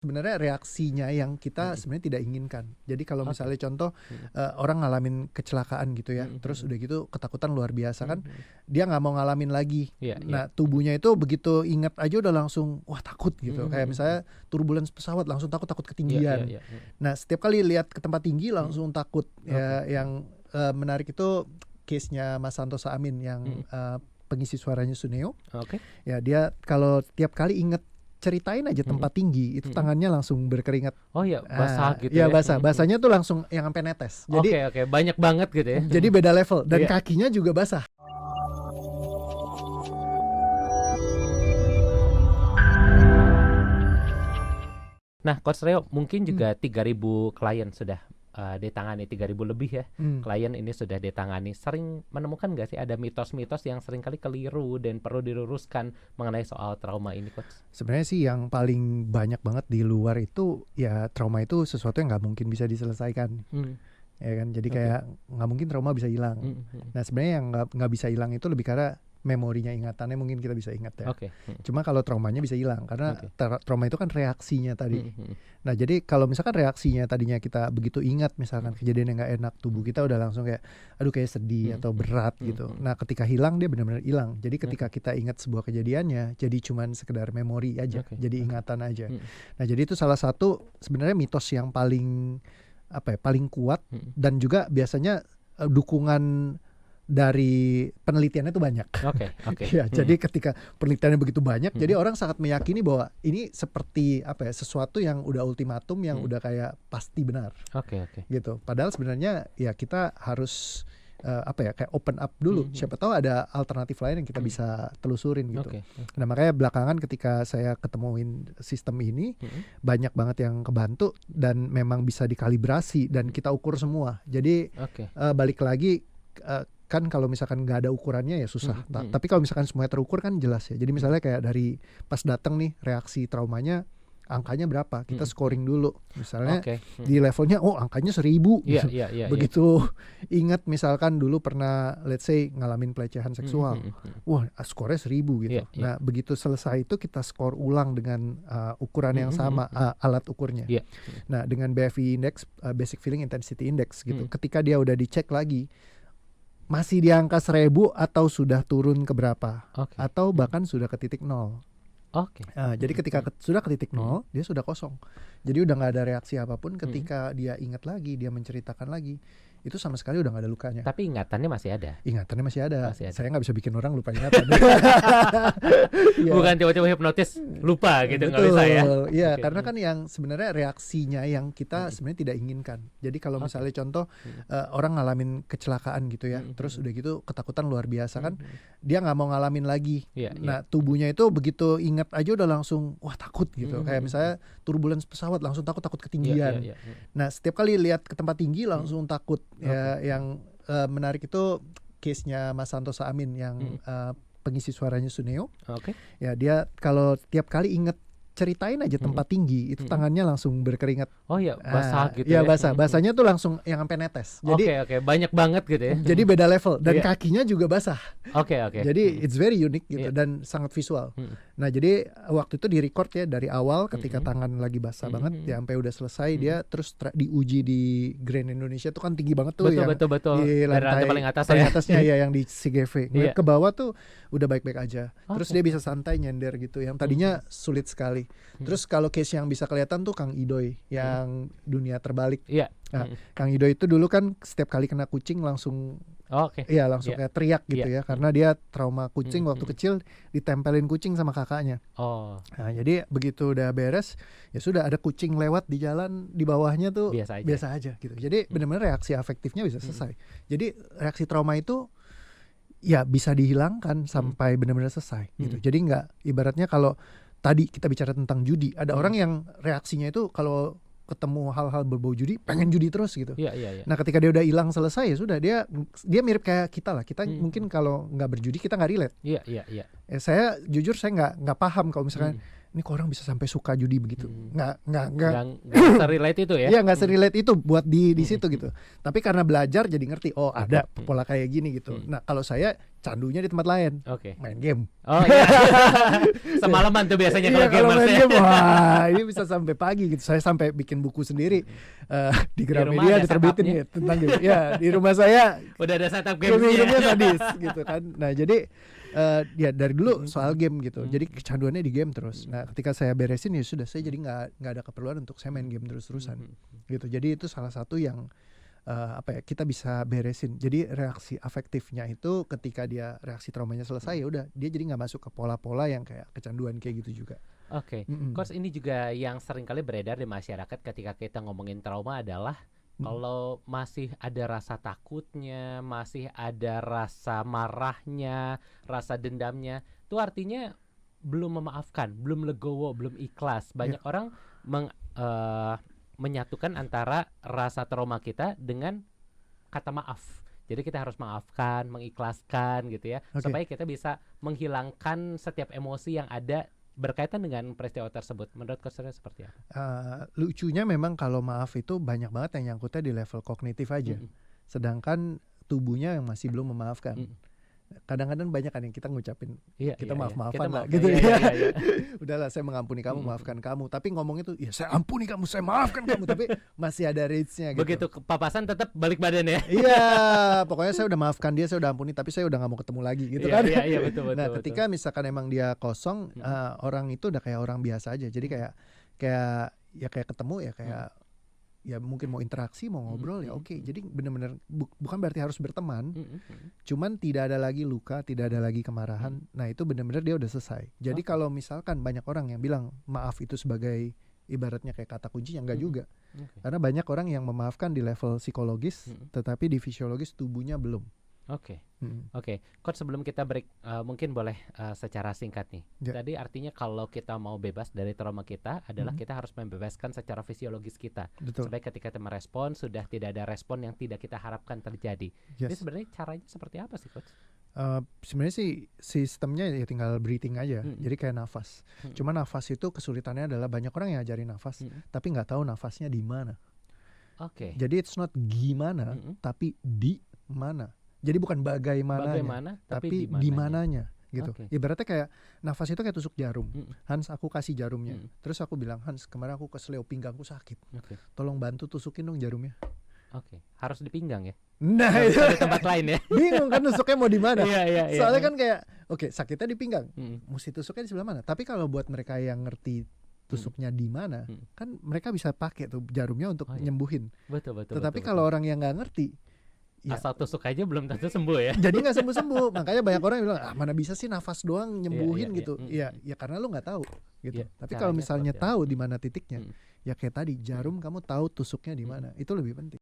Sebenarnya reaksinya yang kita Mhm. sebenarnya tidak inginkan. Jadi kalau Oke. misalnya contoh, Mhm. orang ngalamin kecelakaan gitu ya, Mhm terus mhm. udah gitu ketakutan luar biasa Mhm kan, mhm. dia nggak mau ngalamin lagi. Iya iya. Nah, Mhm. tubuhnya itu begitu inget aja udah langsung, wah takut Mhm gitu. Kayak mhm mhm. misalnya turbulence pesawat langsung takut Iya iya ketinggian. iya. Mhm. Nah, setiap kali lihat ke tempat tinggi Mhm. langsung takut. Oke. Ya, yang menarik itu case-nya Mas Santosa Amin Mhm. yang pengisi suaranya Suneo. Oke. Ya, dia kalau tiap kali inget ceritain aja Mhm. tempat tinggi, itu Mhm. tangannya langsung berkeringat. Oh ya, basah gitu Ya ya? basah, Mhm mhm. basahnya tuh langsung yang sampai netes. Jadi Oke oke, banyak banget gitu ya? jadi beda level dan Iya. kakinya juga basah. Nah, Coach Reo, mungkin Hmm. juga 3.000 klien sudah ditangani, 3.000 lebih ya Hmm. klien ini sudah ditangani. Sering menemukan nggak sih ada mitos-mitos yang seringkali keliru dan perlu diluruskan mengenai soal trauma ini, Coach? Sebenarnya sih yang paling banyak banget di luar itu ya trauma itu sesuatu yang nggak mungkin bisa diselesaikan, Hmm. ya kan. Jadi Oke. kayak nggak mungkin trauma bisa hilang. Mhm mhm. Nah, sebenarnya yang nggak bisa hilang itu lebih karena memorinya, ingatannya mungkin kita bisa ingat ya. Oke. Mhm. Cuma kalau traumanya bisa hilang karena Oke. trauma itu kan reaksinya tadi. Mhm mhm. Nah, jadi kalau misalkan reaksinya tadinya kita begitu ingat misalkan Mhm. kejadian yang nggak enak, tubuh kita udah langsung kayak aduh kayak sedih Mhm atau mhm. berat Mhm gitu. mhm. Nah, ketika hilang dia benar-benar hilang. Jadi ketika Oke. kita ingat sebuah kejadiannya jadi cuman sekedar memori aja, Oke jadi oke. ingatan aja. Mhm. Nah, jadi itu salah satu sebenarnya mitos yang paling apa ya, paling kuat Mhm. dan juga biasanya dukungan dari penelitiannya itu banyak. Oke oke. Ya, Mhm. jadi ketika penelitiannya begitu banyak, Mhm. jadi orang sangat meyakini bahwa ini seperti apa ya, sesuatu yang udah ultimatum yang Mhm. udah kayak pasti benar Oke oke. gitu. Padahal sebenarnya ya kita harus apa ya, kayak open up Mhm dulu. mhm. Siapa tahu ada alternatif lain yang kita Mhm. bisa telusurin gitu. Oke. Nah, makanya belakangan ketika saya ketemuin sistem ini Mhm. banyak banget yang kebantu dan memang bisa dikalibrasi dan kita ukur semua. Jadi Oke. balik lagi kan kalau misalkan nggak ada ukurannya ya susah. Mhm mhm. Tapi kalau misalkan semuanya terukur kan jelas ya. Jadi Mhm. misalnya kayak dari pas datang nih reaksi traumanya angkanya berapa, kita Mhm. scoring dulu. Misalnya Oke. di Mhm. levelnya angkanya 1000 Iya gitu. iya iya iya. Begitu ingat misalkan dulu pernah let's say ngalamin pelecehan Mhm seksual. mhm mhm. Wah, skornya 1000 Iya gitu. iya. Nah, begitu selesai itu kita skor ulang dengan ukuran Mhm yang mhm sama, mhm. alat ukurnya. Iya. Mhm. Nah, dengan BFI index, Basic Feeling Intensity Index gitu. Mhm. Ketika dia udah dicek lagi masih di angka 1000 atau sudah turun ke berapa, Oke. atau Mhm. bahkan sudah ke titik nol. Oke. Jadi Mhm ketika mhm. sudah ke titik Mhm. nol, dia sudah kosong. Jadi udah nggak ada reaksi apapun. Mhm. Ketika dia ingat lagi, dia menceritakan lagi, itu sama sekali udah nggak ada lukanya. Tapi ingatannya masih ada? Ingatannya masih ada. Masih ada. Saya nggak bisa bikin orang lupa ingatan. Iya. Bukan tiba-tiba hipnotis lupa gitu, nggak bisa ya? Betul, iya, Oke. karena kan yang sebenarnya reaksinya yang kita Mhm. sebenarnya tidak inginkan. Jadi kalau Oke. misalnya contoh Mhm. orang ngalamin kecelakaan gitu ya, Mhm terus mhm. udah gitu ketakutan luar biasa kan, Mhm mhm. dia nggak mau ngalamin lagi. Iya iya. Nah, tubuhnya itu begitu ingat aja udah langsung, wah takut gitu. Mhm Kayak mhm misalnya mhm. turbulence pesawat langsung takut Iya iya ketinggian. iya. Mhm. Nah, setiap kali lihat ke tempat tinggi Mhm. langsung takut. Oke. Ya, yang menarik itu case-nya Mas Santosa Amin yang Mhm. pengisi suaranya Suneo. Oke. Ya, dia kalau tiap kali inget ceritain aja Mhm. tempat tinggi, itu Mhm. tangannya langsung berkeringat. Oh ya, basah gitu Iya ya? basah, Mhm mhm. basahnya tuh langsung yang sampai netes. Jadi Oke oke, banyak banget gitu ya? jadi beda level dan Iya. kakinya juga basah. Oke oke. Jadi Mhm. it's very unique gitu Iya. dan sangat visual. Mhm. Nah, jadi waktu itu di-record ya dari awal ketika Mhm. tangan lagi basah Mhm banget mhm. ya sampai udah selesai Mhm. dia terus diuji di Grand Indonesia tuh kan tinggi banget tuh Betul yang betul betul. di Dari lantai paling atas paling ya? atasnya ya yang di CGV. Ngeliat Iya. ke bawah tuh udah baik-baik aja. Terus Oke. dia bisa santai nyender gitu yang tadinya sulit sekali. Terus kalau case yang bisa kelihatan tuh Kang Idoy yang dunia terbalik. Iya. Nah, Mhm. Kang Idoy itu dulu kan setiap kali kena kucing langsung Oke. langsung Iya. kayak teriak gitu Iya. ya karena dia trauma kucing Mhm waktu mhm. kecil ditempelin kucing sama kakaknya. Oh, Nah, jadi begitu udah beres ya sudah ada kucing lewat di jalan di bawahnya tuh biasa aja. biasa aja gitu. Jadi benar-benar reaksi afektifnya bisa selesai. Jadi reaksi trauma itu ya bisa dihilangkan sampai benar-benar selesai gitu. Jadi nggak ibaratnya kalau tadi kita bicara tentang judi, ada orang yang reaksinya itu kalau ketemu hal-hal berbau judi pengen judi terus gitu. Iya iya iya. Nah, ketika dia udah hilang selesai ya sudah dia mirip kayak kita lah. Kita Mhm. mungkin kalau nggak berjudi kita nggak relate. Iya iya iya. Saya jujur saya nggak paham kalau misalnya ini kok orang bisa sampai suka judi begitu. Nggak Nggak se-relate itu ya? Iya, nggak se-relate itu buat di situ gitu. Tapi karena belajar jadi ngerti ada pola kayak gini gitu. Nah, kalau saya candunya di tempat lain, Oke. main game. Oh iya. Semalaman tuh biasanya kalau Iya, kalau gamers main ya. game, wah ini bisa sampai pagi gitu. Saya sampai bikin buku sendiri di rumah Gramedia ada diterbitin setupnya. ya tentang game. Ya di rumah saya Udah ada setup gamenya gamesnya. sadis gitu kan. Nah jadi ya dari dulu soal game gitu. Jadi kecanduannya di game terus. Nah ketika saya beresin ya sudah, saya jadi nggak ada keperluan untuk saya main game terus-terusan gitu. Jadi itu salah satu yang kita bisa beresin. Jadi reaksi afektifnya itu ketika dia reaksi traumanya selesai ya udah, dia jadi nggak masuk ke pola-pola yang kayak kecanduan kayak gitu juga. Oke. Coach, ini juga yang sering kali beredar di masyarakat ketika kita ngomongin trauma adalah kalau masih ada rasa takutnya, masih ada rasa marahnya, rasa dendamnya, itu artinya belum memaafkan, belum legowo, belum ikhlas. Banyak orang menyatukan antara rasa trauma kita dengan kata maaf. Jadi kita harus maafkan, mengikhlaskan gitu ya, supaya kita bisa menghilangkan setiap emosi yang ada berkaitan dengan peristiwa tersebut. Menurut Coach seperti apa? Lucunya memang kalau maaf itu banyak banget yang nyangkutnya di level kognitif aja. Sedangkan tubuhnya yang masih belum memaafkan. Kadang-kadang banyak kan yang kita ngucapin kita maaf-maafan lah gitu ya. Udahlah saya mengampuni kamu, maafkan kamu. Tapi ngomong itu ya saya ampuni kamu, saya maafkan kamu, tapi masih ada range-nya gitu. Begitu papasan tetap balik badan ya. Iya, pokoknya saya udah maafkan dia, saya udah ampuni, tapi saya udah gak mau ketemu lagi gitu kan. Iya, betul. Nah, ketika misalkan emang dia kosong, orang itu udah kayak orang biasa aja. Jadi kayak ketemu ya kayak ya mungkin mau interaksi, mau ngobrol ya oke. Jadi benar-benar bukan berarti harus berteman. Cuman tidak ada lagi luka, tidak ada lagi kemarahan. Nah, itu benar-benar dia udah selesai. Jadi kalau misalkan banyak orang yang bilang maaf itu sebagai ibaratnya kayak kata kunci, yang enggak juga. Karena banyak orang yang memaafkan di level psikologis, tetapi di fisiologis tubuhnya belum. Oke. Coach, sebelum kita break, mungkin boleh secara singkat nih. Tadi artinya kalau kita mau bebas dari trauma kita adalah kita harus membebaskan secara fisiologis kita. Betul. Supaya ketika kita merespon sudah tidak ada respon yang tidak kita harapkan terjadi. Jadi sebenarnya caranya seperti apa sih, Coach? Sebenarnya sih sistemnya ya tinggal breathing aja. Jadi kayak nafas. Cuma nafas itu kesulitannya adalah banyak orang yang ajarin nafas, tapi nggak tahu nafasnya di mana. Jadi it's not gimana, tapi di mana. Jadi bukan bagaimana, tapi di mananya gitu. Ibaratnya kayak nafas itu kayak tusuk jarum. Hans, aku kasih jarumnya. Terus aku bilang, Hans, kemarin aku kesleo, pinggangku sakit. Tolong bantu tusukin dong jarumnya. Harus di pinggang ya? Nah, itu di tempat lain ya. Bingung kan tusuknya mau di mana? Iya. Soalnya kan kayak sakitnya di pinggang. Mesti tusuknya di sebelah mana? Tapi kalau buat mereka yang ngerti tusuknya di mana, kan mereka bisa pakai tuh jarumnya untuk nyembuhin. Betul. Tetapi kalau orang yang nggak ngerti, asal tusuk aja belum tentu sembuh ya. Jadi nggak sembuh. Makanya banyak orang yang bilang, mana bisa sih nafas doang nyembuhin gitu. Ya karena lu nggak tahu gitu. Tapi kalau misalnya tahu di mana titiknya, ya kayak tadi jarum, kamu tahu tusuknya di mana, itu lebih penting.